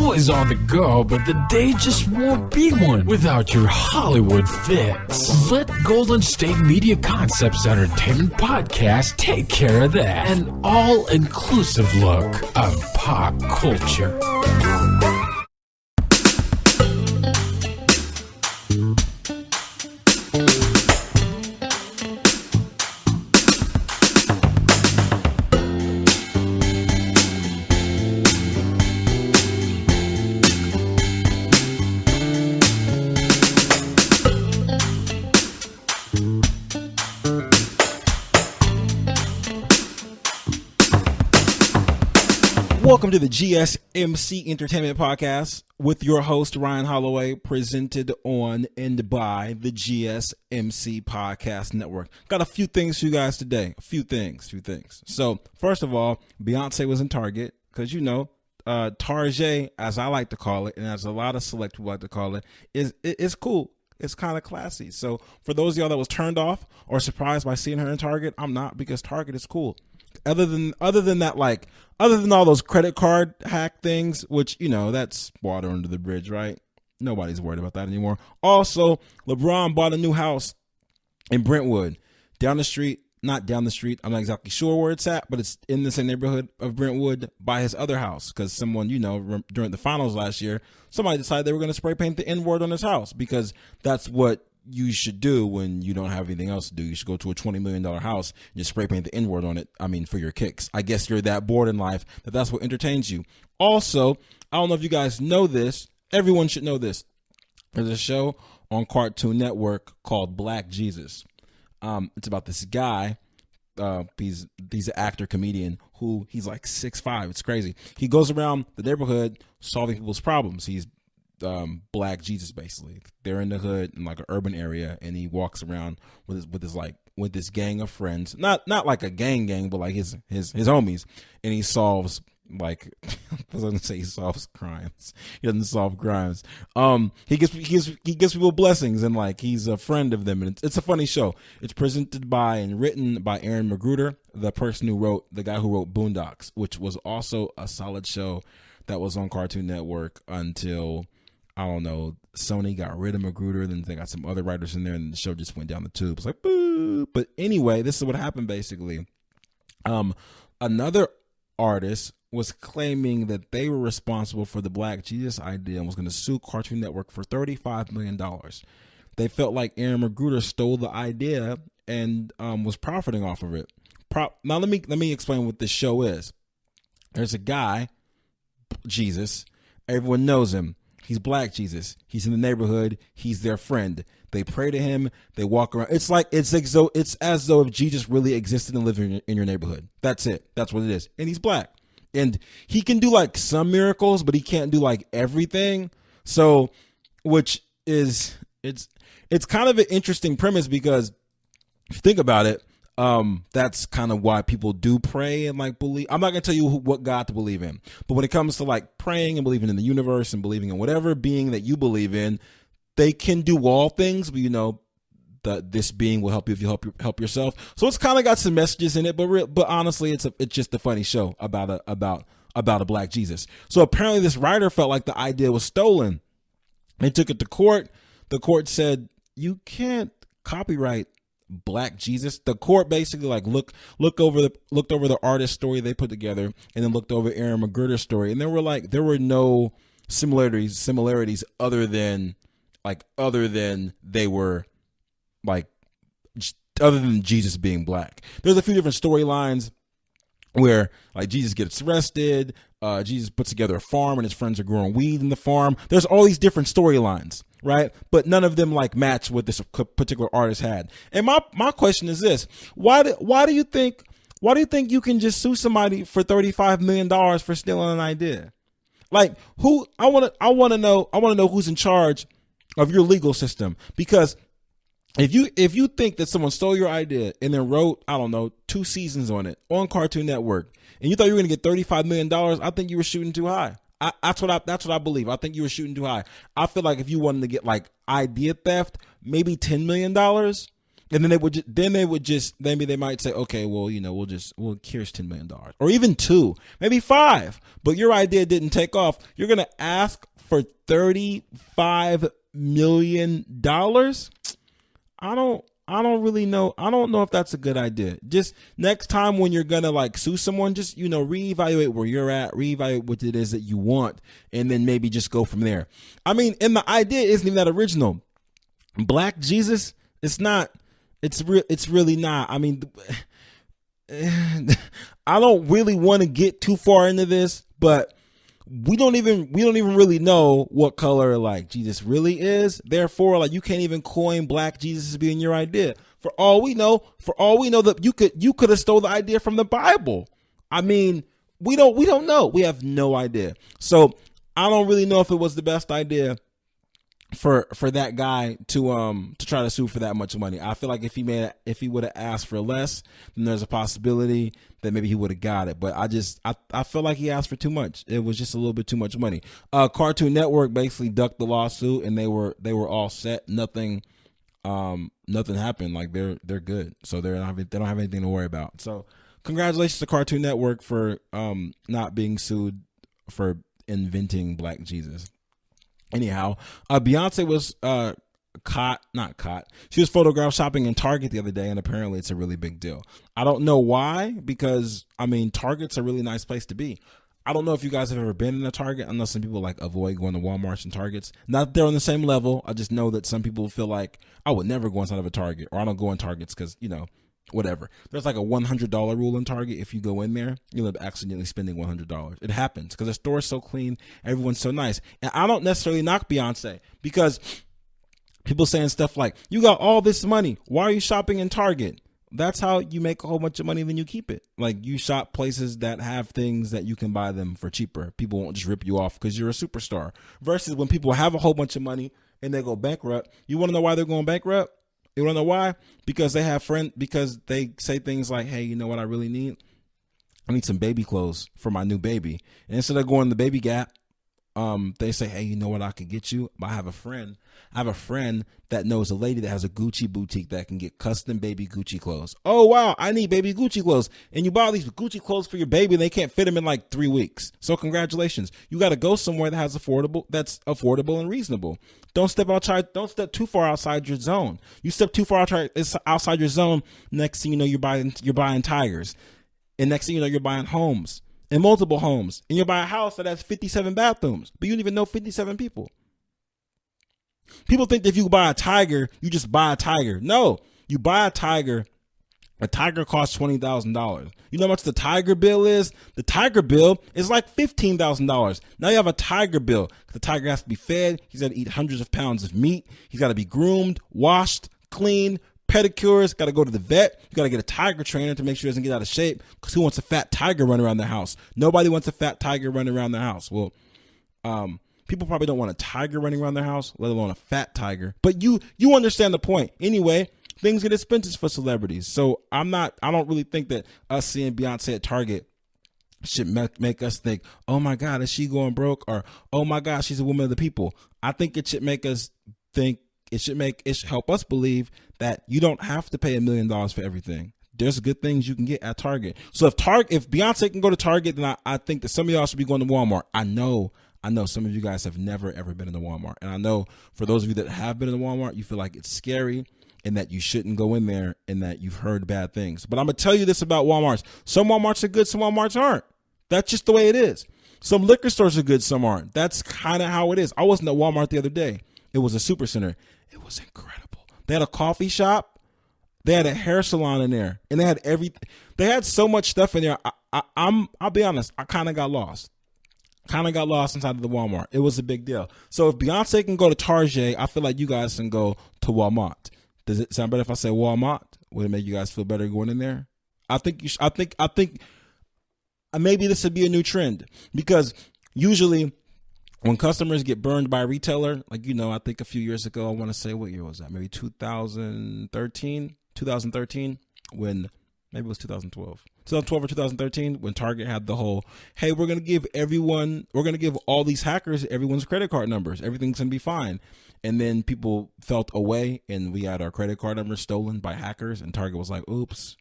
always on the go, but the day just won't be one without your Hollywood fix. Let Golden State Media Concepts Entertainment Podcast take care of that. An all-inclusive look of pop culture. Welcome to the GSMC Entertainment Podcast with your host, Ryan Holloway, presented on and by the GSMC Podcast Network. Got a few things for you guys today. A few things. So, first of all, Beyonce was in Target because, Target, as I like to call it, and as a lot of select people like to call it, is cool. It's kind of classy. So, for those of y'all that was turned off or surprised by seeing her in Target, I'm not, because Target is cool. Other than all those credit card hack things, which, that's water under the bridge, right? Nobody's worried about that anymore. Also, LeBron bought a new house in Brentwood, not down the street. I'm not exactly sure where it's at, but it's in the same neighborhood of Brentwood by his other house. Because someone, during the finals last year, somebody decided they were going to spray paint the N-word on his house, because that's what you should do when you don't have anything else to do. You should go to a $20 million house and just spray paint the N-word on it. For your kicks. I guess you're that bored in life that's what entertains you. Also, I don't know if you guys know this. Everyone should know this. There's a show on Cartoon Network called Black Jesus. It's about this guy. He's an actor, comedian, who he's like 6'5". It's crazy. He goes around the neighborhood solving people's problems. He's Black Jesus, basically. They're in the hood in like an urban area, and he walks around with this gang of friends, not like a gang, but like his homies, and he solves, like, I was gonna say he solves crimes. He doesn't solve crimes. He gives people blessings, and like he's a friend of them, and it's a funny show. It's presented by and written by Aaron Magruder, the guy who wrote Boondocks, which was also a solid show that was on Cartoon Network until, I don't know, Sony got rid of Magruder, then they got some other writers in there, and the show just went down the tube. It's like, boo. But anyway, this is what happened, basically. Another artist was claiming that they were responsible for the Black Jesus idea and was going to sue Cartoon Network for $35 million. They felt like Aaron Magruder stole the idea and was profiting off of it. Now, let me explain what this show is. There's a guy, Jesus. Everyone knows him. He's Black Jesus. He's in the neighborhood. He's their friend. They pray to him. They walk around. It's as though if Jesus really existed and lived in your neighborhood. That's it. That's what it is. And he's Black. And he can do like some miracles, but he can't do like everything. So, which is, it's kind of an interesting premise, because if you think about it, that's kind of why people do pray and like believe. I'm not gonna tell you what God to believe in, but when it comes to like praying and believing in the universe and believing in whatever being that you believe in, they can do all things, but this being will help you if you help yourself. So it's kind of got some messages in it, but honestly, it's just a funny show about a Black Jesus. So apparently, this writer felt like the idea was stolen. They took it to court. The court said you can't copyright Black Jesus. The court basically like looked over the artist story they put together, and then looked over Aaron Magruder's story, and there were no similarities other than they were like, other than Jesus being Black. There's a few different storylines where like Jesus gets arrested, Jesus puts together a farm and his friends are growing weed in the farm. There's all these different storylines, right? But none of them like match what this particular artist had. And my question is this: why do you think you can just sue somebody for $35 million for stealing an idea? Like, who? I want to know who's in charge of your legal system, because if you think that someone stole your idea and then wrote, I don't know, 2 seasons on it on Cartoon Network, and you thought you were going to get $35 million, I think you were shooting too high. That's what I believe. I think you were shooting too high. I feel like if you wanted to get like idea theft, maybe $10 million, And then maybe they might say, okay, well, here's $10 million or even 2, maybe 5, but your idea didn't take off. You're going to ask for $35 million. I don't really know. I don't know if that's a good idea. Just next time when you're going to like sue someone, just, reevaluate where you're at, reevaluate what it is that you want, and then maybe just go from there. I mean, and the idea isn't even that original. Black Jesus, it's really not. I mean, I don't really want to get too far into this, but we don't even really know what color like Jesus really is. Therefore, like you can't even coin Black Jesus as being your idea. For all we know that you could have stole the idea from the Bible. I mean, we don't know. We have no idea. So I don't really know if it was the best idea for that guy to try to sue for that much money. I feel like if he would have asked for less, then there's a possibility that maybe he would have got it. But I feel like he asked for too much. It was just a little bit too much money. Cartoon Network basically ducked the lawsuit, and they were all set. Nothing happened. Like they're good. So they don't have anything to worry about. So congratulations to Cartoon Network for not being sued for inventing Black Jesus. Anyhow, Beyonce was not caught. She was photographed shopping in Target the other day, and apparently it's a really big deal. I don't know why, because I mean, Target's a really nice place to be. I don't know if you guys have ever been in a Target. I know some people like avoid going to Walmarts and Targets. Not that they're on the same level. I just know that some people feel like I would never go inside of a Target, or I don't go in Targets because, whatever. There's like a $100 rule in Target. If you go in there, you'll end up accidentally spending $100. It happens because the store is so clean. Everyone's so nice. And I don't necessarily knock Beyonce because people saying stuff like, you got all this money. Why are you shopping in Target? That's how you make a whole bunch of money, then you keep it. Like you shop places that have things that you can buy them for cheaper. People won't just rip you off because you're a superstar. Versus when people have a whole bunch of money and they go bankrupt. You want to know why they're going bankrupt? You want to know why? Because they have because they say things like, hey, you know what I really need? I need some baby clothes for my new baby. And instead of going to the Baby Gap, they say, hey, you know what I could get you? I have a friend that knows a lady that has a Gucci boutique that can get custom baby Gucci clothes. Oh, wow, I need baby Gucci clothes. And you buy all these Gucci clothes for your baby and they can't fit them in like 3 weeks. So congratulations. You got to go somewhere that's affordable and reasonable. Don't step too far outside your zone. You step too far outside your zone, next thing you know, you're buying Tigers. And next thing you know, you're buying homes. And multiple homes. And you buy a house that has 57 bathrooms, but you don't even know 57 people. People think that if you buy a Tiger, you just buy a Tiger. No, you buy a Tiger. A Tiger costs $20,000. You know how much the Tiger bill is? The Tiger bill is like $15,000. Now you have a Tiger bill. The Tiger has to be fed. He's got to eat hundreds of pounds of meat. He's got to be groomed, washed, cleaned, pedicures, got to go to the vet. You got to get a tiger trainer to make sure he doesn't get out of shape, because who wants a fat tiger running around their house? Nobody wants a fat tiger running around their house. Well, people probably don't want a tiger running around their house, let alone a fat tiger. But you understand the point. Anyway, things get expensive for celebrities. So I don't really think that us seeing Beyonce at Target should make us think, oh my God, is she going broke? Or, oh my God, she's a woman of the people. I think it should make us think, it should help us believe that you don't have to pay $1 million for everything. There's good things you can get at Target. So if Beyonce can go to Target, then I think that some of y'all should be going to Walmart. I know some of you guys have never, ever been in a Walmart. And I know for those of you that have been in a Walmart, you feel like it's scary and that you shouldn't go in there and that you've heard bad things. But I'm going to tell you this about Walmarts. Some Walmarts are good, some Walmarts aren't. That's just the way it is. Some liquor stores are good, some aren't. That's kind of how it is. I wasn't at Walmart the other day. It was a super center. It was incredible. They had a coffee shop. They had a hair salon in there, and they had everything. They had so much stuff in there. I'll be honest. I kind of got lost. Inside of the Walmart. It was a big deal. So if Beyonce can go to Target, I feel like you guys can go to Walmart. Does it sound better if I say Walmart? Would it make you guys feel better going in there? I think maybe this would be a new trend, because usually when customers get burned by a retailer, like, I think a few years ago, I want to say, what year was that? Maybe 2013, when, maybe it was 2012. 2012 or 2013, when Target had the whole, hey, we're going to give all these hackers everyone's credit card numbers. Everything's going to be fine. And then people felt away and we had our credit card numbers stolen by hackers. And Target was like, oops,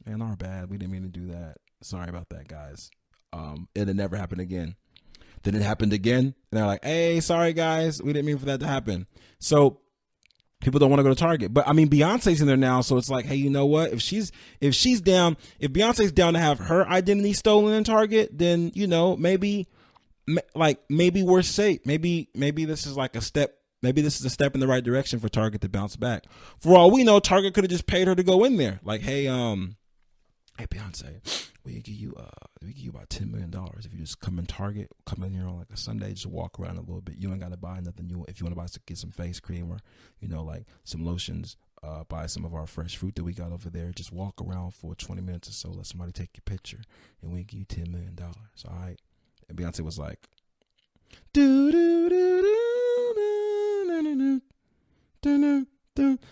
man, our bad. We didn't mean to do that. Sorry about that, guys. It'll never happen again. Then it happened again. And they're like, hey, sorry, guys. We didn't mean for that to happen. So people don't want to go to Target. But I mean, Beyonce's in there now. So it's like, hey, you know what? If Beyonce's down to have her identity stolen in Target, then, you know, maybe we're safe. Maybe this is like a step. Maybe this is a step in the right direction for Target to bounce back. For all we know, Target could have just paid her to go in there. Like, hey Beyonce, we can give you about $10 million if you just come in here on like a Sunday, just walk around a little bit. You ain't got to buy nothing. If you want to buy, get some face cream or, you know, like some lotions, buy some of our fresh fruit that we got over there. Just walk around for 20 minutes or so. Let somebody take your picture, and we give you $10 million. All right. And Beyonce was like, do do do do.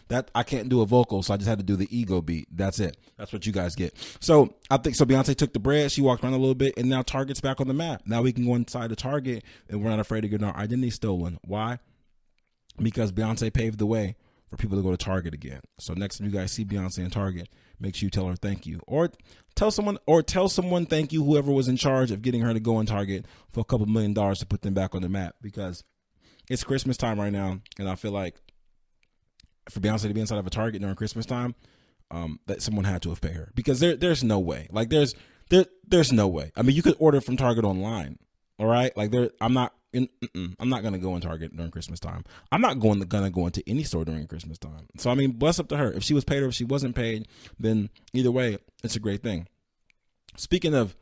That I can't do a vocal, so I just had to do the ego beat. That's it. That's what you guys get. So I think so. Beyonce took the bread. She walked around a little bit, and now Target's back on the map. Now we can go inside the Target, and we're not afraid to get our identity stolen. Why? Because Beyonce paved the way for people to go to Target again. So next time you guys see Beyonce in Target, make sure you tell her thank you, or tell someone thank you. Whoever was in charge of getting her to go in Target for a couple $1 million to put them back on the map, because it's Christmas time right now, and I feel like for Beyonce to be inside of a Target during Christmas time, that someone had to have paid her, because there's no way. Like there's no way. I mean, you could order from Target online, all right? Like I'm not gonna go in Target during Christmas time. I'm not gonna go into any store during Christmas time. So I mean, bless up to her. If she was paid or if she wasn't paid, then either way, it's a great thing. Speaking of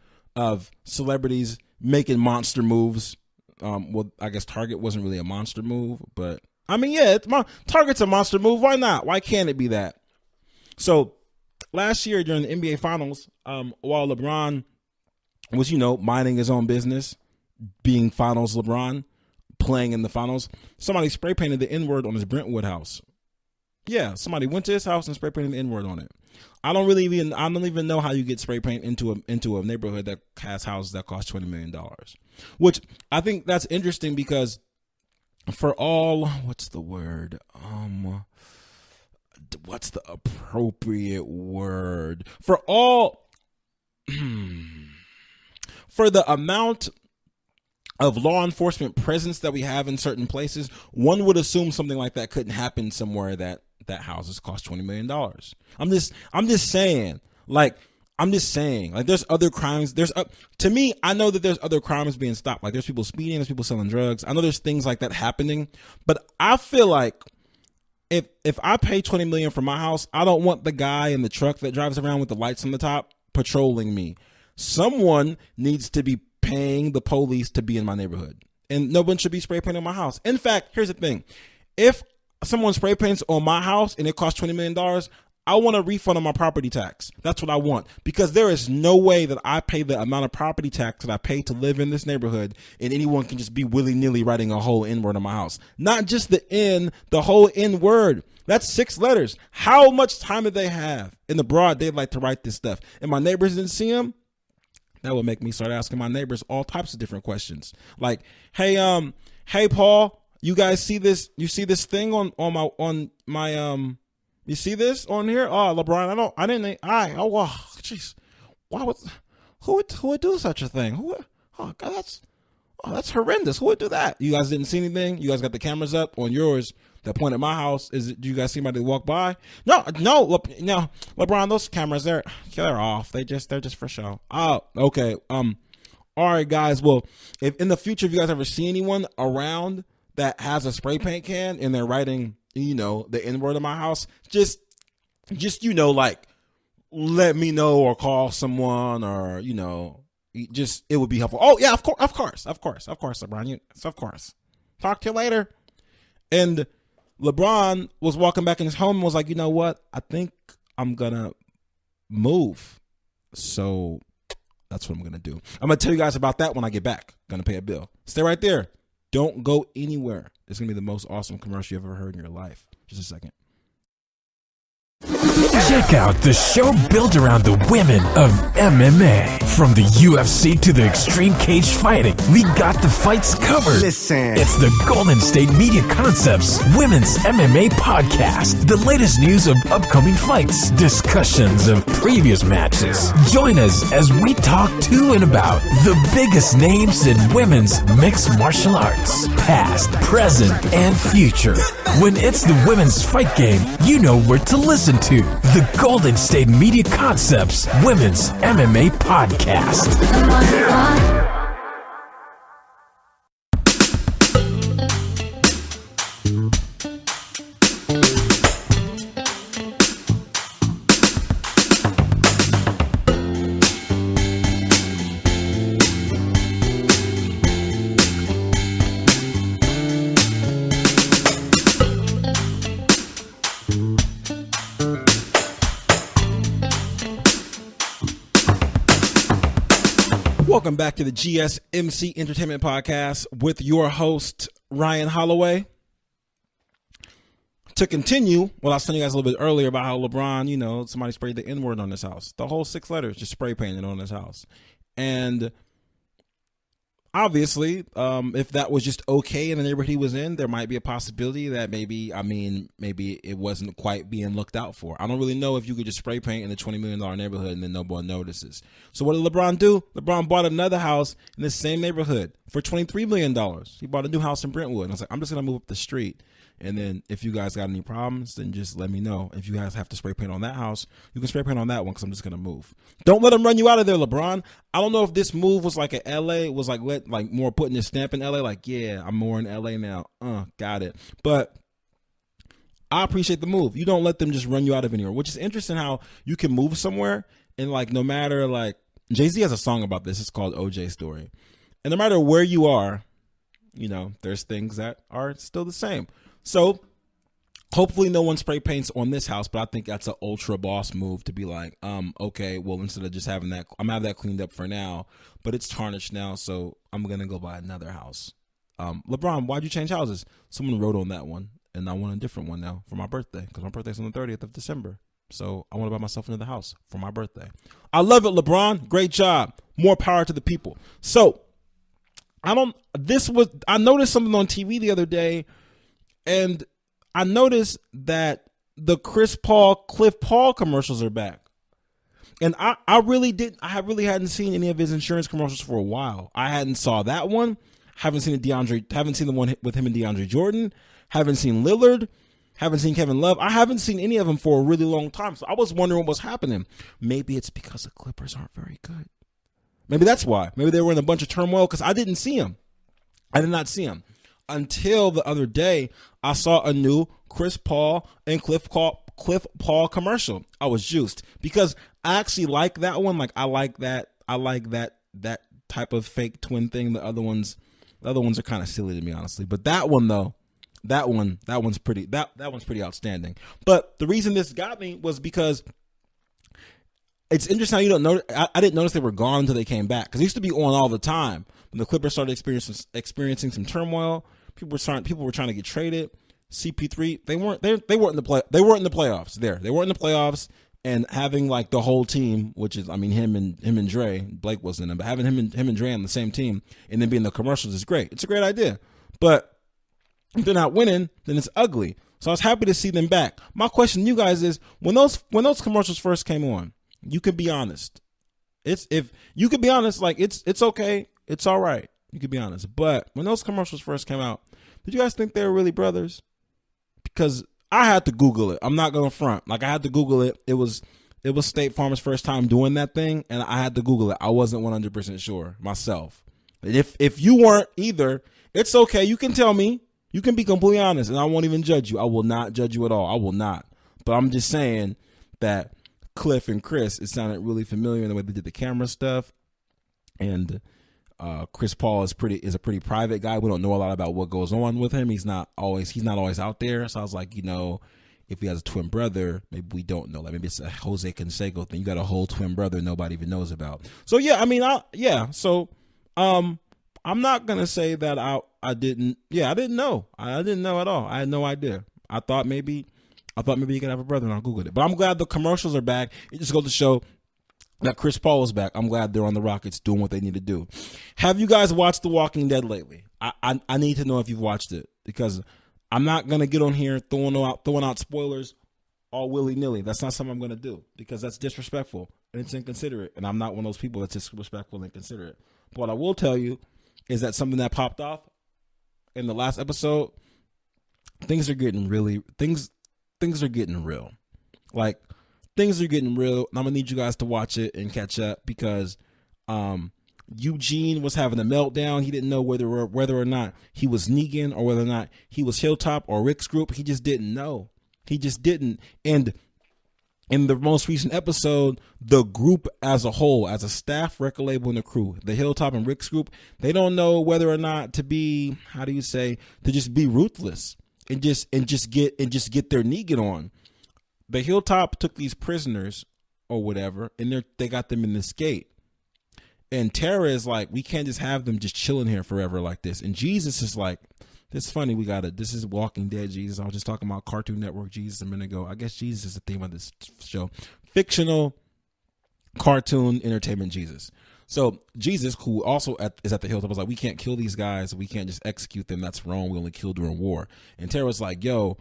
celebrities making monster moves, well, I guess Target wasn't really a monster move, but I mean, yeah, Target's a monster move. Why not? Why can't it be that? So last year during the NBA Finals, while LeBron was, you know, minding his own business, being Finals LeBron, playing in the Finals, somebody spray painted the N-word on his Brentwood house. Yeah, somebody went to his house and spray painted the N-word on it. I don't even know how you get spray paint into a neighborhood that has houses that cost $20 million, which I think that's interesting because for all, what's the appropriate word? For all, for the amount of law enforcement presence that we have in certain places, one would assume something like that couldn't happen somewhere that houses cost $20 million. I'm just saying, like there's other crimes. To me, I know that there's other crimes being stopped. Like there's people speeding, there's people selling drugs. I know there's things like that happening, but I feel like if I pay $20 million for my house, I don't want the guy in the truck that drives around with the lights on the top patrolling me. Someone needs to be paying the police to be in my neighborhood, and no one should be spray painting my house. In fact, here's the thing: if someone spray paints on my house and it costs $20 million, I want a refund on my property tax. That's what I want, because there is no way that I pay the amount of property tax that I pay to live in this neighborhood and anyone can just be willy-nilly writing a whole N-word on my house. Not just the N, the whole N-word. That's 6 letters. How much time did they have in the broad daylight to write this stuff? And my neighbors didn't see them? That would make me start asking my neighbors all types of different questions. Like, hey Paul, you guys see this? You see this thing on my you see this on here? Oh, LeBron, jeez. Who would do such a thing? God, that's horrendous. Who would do that? You guys didn't see anything? You guys got the cameras up on yours that point at my house? Do you guys see anybody walk by? No, LeBron, those cameras, they're off. They're just for show. Oh, okay. All right, guys. Well, if in the future, if you guys ever see anyone around that has a spray paint can and they're writing, you know, the N-word in my house, just, you know, like, let me know or call someone, or, you know, just, it would be helpful. Oh yeah, of course, LeBron, of course. Talk to you later. And LeBron was walking back in his home and was like, you know what? I think I'm gonna move. So that's what I'm gonna do. I'm gonna tell you guys about that when I get back. Gonna pay a bill. Stay right there. Don't go anywhere. It's going to be the most awesome commercial you've ever heard in your life. Just a second. Check out the show built around the women of MMA. From the UFC to the extreme cage fighting, we got the fights covered. Listen. It's the Golden State Media Concepts Women's MMA Podcast. The latest news of upcoming fights, discussions of previous matches. Join us as we talk to and about the biggest names in women's mixed martial arts, past, present, and future. When it's the women's fight game, you know where to listen to. The Golden State Media Concepts Women's MMA Podcast. Welcome back to the GSMC Entertainment Podcast with your host, Ryan Holloway. To continue, well, I was telling you guys a little bit earlier about how LeBron, somebody sprayed the N-word on his house. The whole 6 letters just spray painted on his house. And obviously, if that was just okay in the neighborhood he was in, there might be a possibility that maybe it wasn't quite being looked out for. I don't really know if you could just spray paint in a $20 million neighborhood and then no one notices. So what did LeBron do? LeBron bought another house in the same neighborhood for $23 million. He bought a new house in Brentwood. And I was like, I'm just going to move up the street. And then if you guys got any problems, then just let me know. If you guys have to spray paint on that house, you can spray paint on that one because I'm just going to move. Don't let them run you out of there, LeBron. I don't know if this move was like a LA, was like more putting his stamp in LA. Like, yeah, I'm more in LA now. Got it. But I appreciate the move. You don't let them just run you out of anywhere, which is interesting how you can move somewhere and no matter Jay-Z has a song about this. It's called OJ Story. And no matter where you are, there's things that are still the same. So hopefully no one spray paints on this house, but I think that's an ultra boss move to be like, okay, well, instead of just having that, I'm gonna have that cleaned up for now, but it's tarnished now, so I'm gonna go buy another house. LeBron, why'd you change houses? Someone wrote on that one, and I want a different one now for my birthday, because my birthday's on the 30th of December. So I want to buy myself another house for my birthday. I love it, LeBron. Great job. More power to the people. So I noticed something on TV the other day. And I noticed that the Cliff Paul commercials are back. And I really hadn't seen any of his insurance commercials for a while. I hadn't saw that one. Haven't seen the one with him and DeAndre Jordan. Haven't seen Lillard. Haven't seen Kevin Love. I haven't seen any of them for a really long time. So I was wondering what was happening. Maybe it's because the Clippers aren't very good. Maybe that's why. Maybe they were in a bunch of turmoil because I didn't see them. I did not see them. Until the other day, I saw a new Chris Paul and Cliff Paul commercial. I was juiced because I actually like that one. I like that type of fake twin thing. The other ones are kind of silly to me, honestly. But that one though, that one's pretty outstanding. But the reason this got me was because it's interesting how you don't notice. I didn't notice they were gone until they came back because they used to be on all the time. When the Clippers started experiencing some turmoil, people were trying to get traded. CP3, they weren't in the playoffs. They weren't in the playoffs, and having the whole team, which is him and Dre, Blake wasn't in them, but having him and Dre on the same team and then being the commercials is great. It's a great idea, but if they're not winning, then it's ugly. So I was happy to see them back. My question to you guys is, when those commercials first came on, you could be honest. It's okay. It's all right. You could be honest. But when those commercials first came out, did you guys think they were really brothers? Because I had to Google it. I'm not going to front. I had to Google it. It was State Farm's first time doing that thing, and I had to Google it. I wasn't 100% sure myself. And if you weren't either, it's okay. You can tell me. You can be completely honest, and I won't even judge you. I will not judge you at all. I will not. But I'm just saying that Cliff and Chris, it sounded really familiar in the way they did the camera stuff. And Chris Paul is a pretty private guy. We don't know a lot about what goes on with him. He's not always out there. So I was like, if he has a twin brother, maybe we don't know. Maybe it's a Jose Canseco thing. You got a whole twin brother nobody even knows about. So yeah, So I'm not gonna say that I didn't know. I didn't know at all. I had no idea. I thought maybe I thought maybe you could have a brother, and I Googled it. But I'm glad the commercials are back. It just goes to show that Chris Paul is back. I'm glad they're on the Rockets doing what they need to do. Have you guys watched The Walking Dead lately? I need to know if you've watched it, because I'm not going to get on here throwing out spoilers all willy-nilly. That's not something I'm going to do, because that's disrespectful and it's inconsiderate. And I'm not one of those people that's disrespectful and inconsiderate. But what I will tell you is that something that popped off in the last episode, things are getting real. Like, things are getting real. And I'm going to need you guys to watch it and catch up, because Eugene was having a meltdown. He didn't know whether or not he was Negan or whether or not he was Hilltop or Rick's group. He just didn't know. He just didn't. And in the most recent episode, the group as a whole, as a staff, record label, and the crew, the Hilltop and Rick's group, they don't know whether or not to be, to just be ruthless and just get their Negan on. The Hilltop took these prisoners or whatever, and they got them in this gate. And Tara is like, we can't just have them just chilling here forever like this. And Jesus is like, this is funny. This is Walking Dead Jesus. I was just talking about Cartoon Network Jesus a minute ago. I guess Jesus is the theme of this show. Fictional cartoon entertainment Jesus. So Jesus, who also is at the Hilltop, was like, we can't kill these guys. We can't just execute them. That's wrong. We only kill during war. And Tara's like, yo,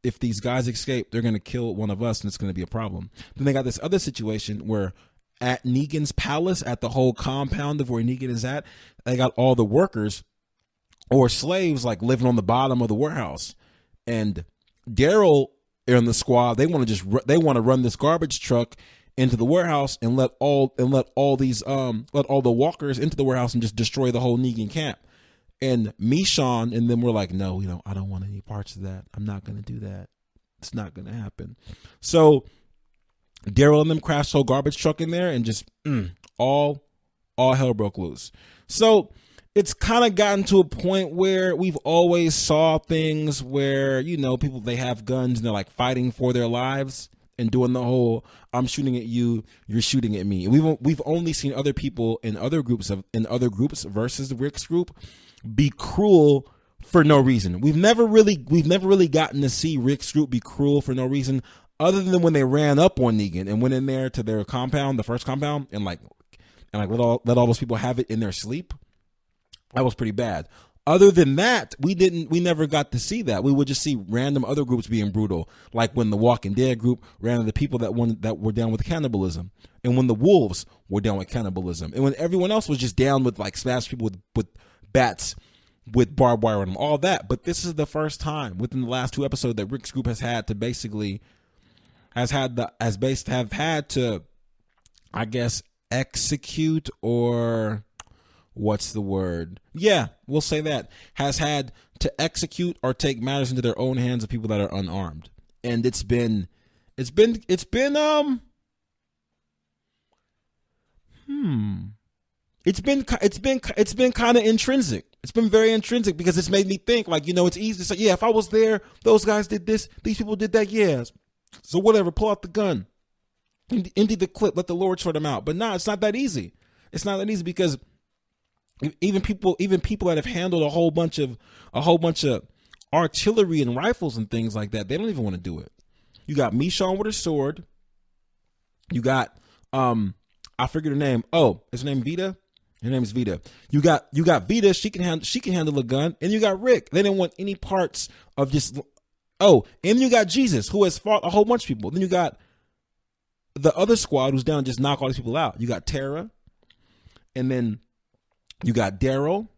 if these guys escape, they're going to kill one of us, and it's going to be a problem. Then they got this other situation where at Negan's palace, at the whole compound of where Negan is at, they got all the workers or slaves like living on the bottom of the warehouse. And Daryl and the squad, they want to run this garbage truck into the warehouse and let all the walkers into the warehouse and just destroy the whole Negan camp. And Michonne and them were like, no, I don't want any parts of that. I'm not going to do that. It's not going to happen. So Daryl and them crashed the whole garbage truck in there, and just all hell broke loose. So it's kind of gotten to a point where we've always saw things where, people, they have guns and they're like fighting for their lives and doing the whole, I'm shooting at you, you're shooting at me. We've only seen other people in other groups versus the Rick's group be cruel for no reason. We've never really gotten to see Rick's group be cruel for no reason, other than when they ran up on Negan and went in there to their compound, the first compound, and let all those people have it in their sleep. That was pretty bad. Other than that, we never got to see that. We would just see random other groups being brutal, like when the Walking Dead group ran into the people that were down with cannibalism, and when the wolves were down with cannibalism, and when everyone else was just down with like smash people with bats with barbed wire on them, all that. But this is the first time within the last 2 episodes that Rick's group has had to, I guess, execute, or what's the word? Yeah, we'll say that. Has had to execute or take matters into their own hands of people that are unarmed. And it's been kind of intrinsic. It's been very intrinsic, because it's made me think, like, it's easy to say, yeah, if I was there, those guys did this, these people did that, yeah. So whatever, pull out the gun, empty the clip, let the Lord sort them out. But no, it's not that easy. It's not that easy, because even people that have handled a whole bunch of artillery and rifles and things like that, they don't even want to do it. You got Michonne with her sword. You got I forget her name. Oh, is her name Vita? Her name is Vita. You got Vita. She can handle a gun. And you got Rick. They didn't want any parts of just. Oh, and you got Jesus, who has fought a whole bunch of people. Then you got the other squad who's down to just knock all these people out. You got Tara, and then you got Daryl,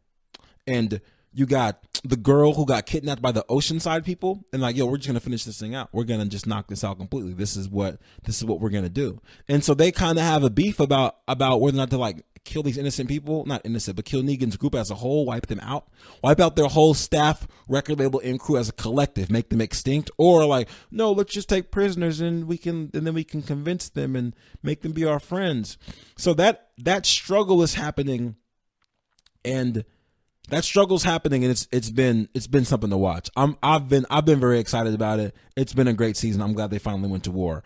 and you got the girl who got kidnapped by the Oceanside people, and like, yo, we're just gonna finish this thing out. We're gonna just knock this out completely. This is what we're gonna do. And so they kind of have a beef about whether or not to like kill these innocent people, not innocent, but kill Negan's group as a whole, wipe them out, wipe out their whole staff, record label, and crew as a collective, make them extinct, or like, no, let's just take prisoners and then we can convince them and make them be our friends. So that struggle is happening, and it's been something to watch. I've been very excited about it. It's been a great season. I'm glad they finally went to war.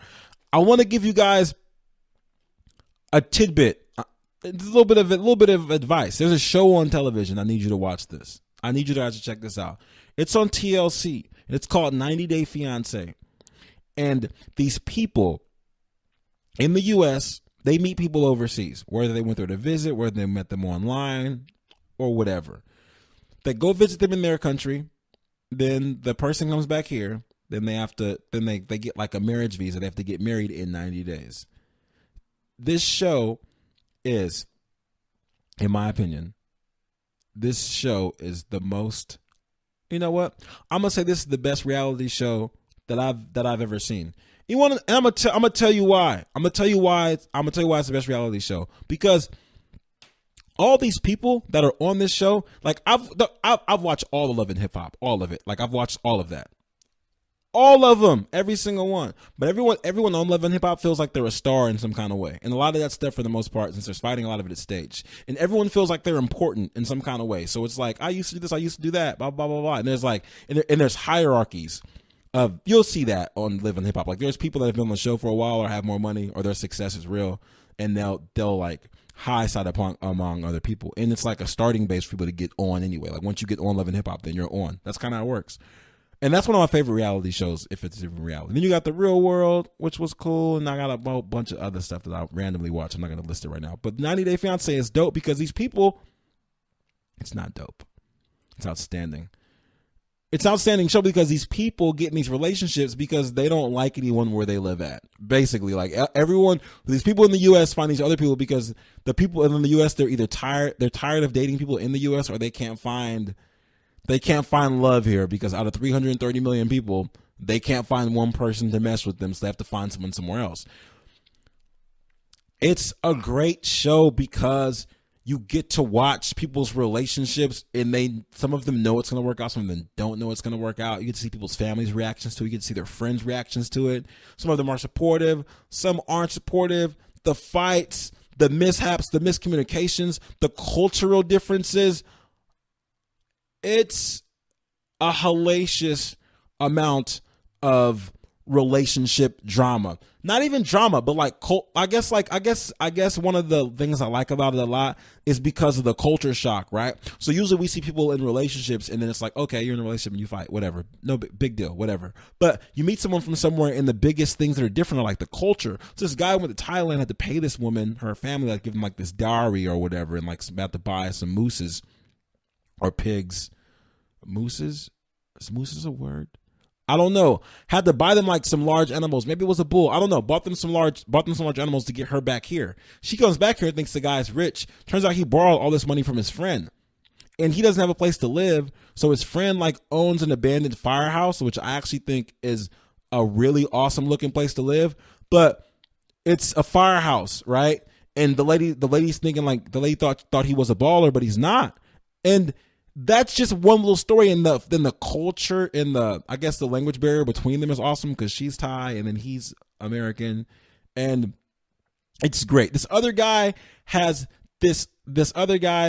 I want to give you guys a tidbit. A little bit of advice. There's a show on television. I need you to watch this. I need you guys to check this out. It's on TLC. It's called 90 Day Fiancé. And these people in the U.S., they meet people overseas, whether they went there to visit, whether they met them online, or whatever. They go visit them in their country. Then the person comes back here. Then they get like a marriage visa. They have to get married in 90 days. This show is, in my opinion, this show is the most, you know what? I'm gonna say this is the best reality show that I've ever seen. And I'm gonna tell you why. I'm gonna tell you why it's the best reality show. Because all these people that are on this show, like I've watched all of Love and Hip Hop, all of it. Like I've watched all of that. All of them, every single one. But everyone on Love and Hip Hop feels like they're a star in some kind of way. And a lot of that stuff, for the most part, since there's fighting, a lot of it is staged. And everyone feels like they're important in some kind of way. So it's like, I used to do this, I used to do that, blah, blah, blah, blah. And there's like, and there's hierarchies of, you'll see that on Live and Hip Hop. Like there's people that have been on the show for a while or have more money or their success is real. And they'll like high side among other people. And it's like a starting base for people to get on anyway. Like once you get on Love and Hip Hop, then you're on. That's kind of how it works. And that's one of my favorite reality shows, if it's even reality. Then you got The Real World, which was cool, and I got a whole bunch of other stuff that I randomly watch. I'm not going to list it right now. But 90 Day Fiancé is dope because these people, it's not dope. It's outstanding. It's an outstanding show because these people get in these relationships because they don't like anyone where they live at. Basically, like these people in the U.S. find these other people because the people in the U.S., they're either tired of dating people in the U.S. or they can't find love here because out of 330 million people, they can't find one person to mess with them, so they have to find someone somewhere else. It's a great show because you get to watch people's relationships, and some of them know it's going to work out, some of them don't know it's going to work out. You get to see people's families' reactions to it. You get to see their friends' reactions to it. Some of them are supportive, some aren't supportive. The fights, the mishaps, the miscommunications, the cultural differences. It's a hellacious amount of relationship drama. Not even drama, but like I guess one of the things I like about it a lot is because of the culture shock, right? So usually we see people in relationships and then it's like, okay, you're in a relationship and you fight, whatever. No big deal, whatever. But you meet someone from somewhere and the biggest things that are different are like the culture. So this guy went to Thailand, had to pay this woman, her family, like give him like this dowry or whatever, and like about to buy some mooses. Or pigs. Mooses? Is mooses a word? I don't know. Had to buy them like some large animals. Maybe it was a bull. I don't know. Bought them some large animals to get her back here. She comes back here and thinks the guy's rich. Turns out he borrowed all this money from his friend. And he doesn't have a place to live. So his friend like owns an abandoned firehouse, which I actually think is a really awesome looking place to live. But it's a firehouse, right? And the lady's thinking like the lady thought he was a baller, but he's not. And that's just one little story. And then the culture and I guess the language barrier between them is awesome because she's Thai and then he's American, and it's great. This other guy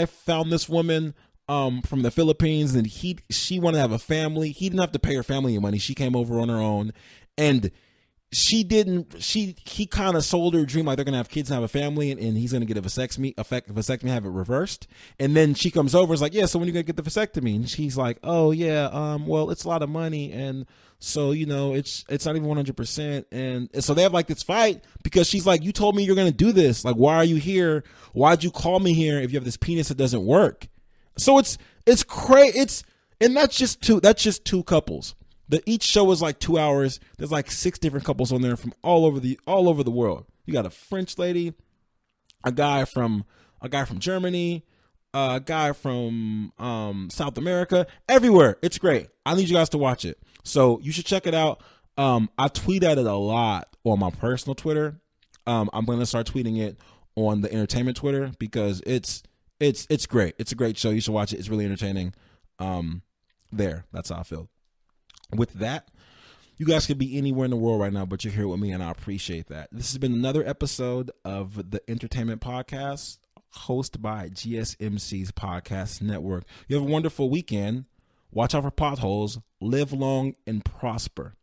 found this woman from the Philippines, and she wanted to have a family. He didn't have to pay her family any money. She came over on her own, and he kind of sold her a dream like they're gonna have kids and have a family, and he's gonna get a vasectomy, have it reversed. And then she comes over, is like, yeah, so when are you gonna get the vasectomy? And she's like, oh yeah, well, it's a lot of money, and so it's not even 100%. And so they have like this fight because she's like, you told me you're gonna do this, like why are you here? Why'd you call me here if you have this penis that doesn't work? So it's crazy. And that's just two couples. Each show is like 2 hours. There's like 6 different couples on there from all over the world. You got a French lady, a guy from Germany, a guy from South America, everywhere. It's great. I need you guys to watch it. So you should check it out. I tweet at it a lot on my personal Twitter. I'm going to start tweeting it on the entertainment Twitter because it's great. It's a great show. You should watch it. It's really entertaining. That's how I feel. With that, you guys could be anywhere in the world right now, but you're here with me, and I appreciate that. This has been another episode of the Entertainment Podcast, hosted by GSMC's Podcast Network. You have a wonderful weekend. Watch out for potholes. Live long and prosper.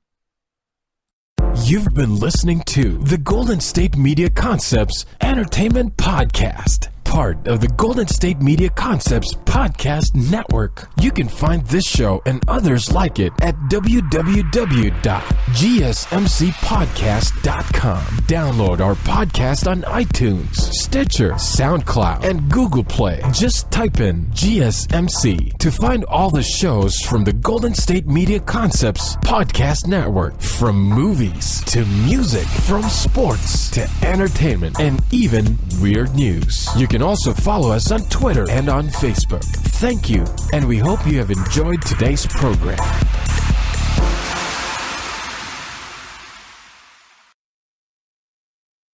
You've been listening to the Golden State Media Concepts Entertainment Podcast. part of the Golden State Media Concepts Podcast Network. You can find this show and others like it at www.gsmcpodcast.com. Download our podcast on iTunes, Stitcher, SoundCloud, and Google Play. Just type in GSMC to find all the shows from the Golden State Media Concepts Podcast Network. From movies to music, from sports to entertainment, and even weird news. You can also follow us on Twitter and on Facebook. Thank you, and we hope you have enjoyed today's program.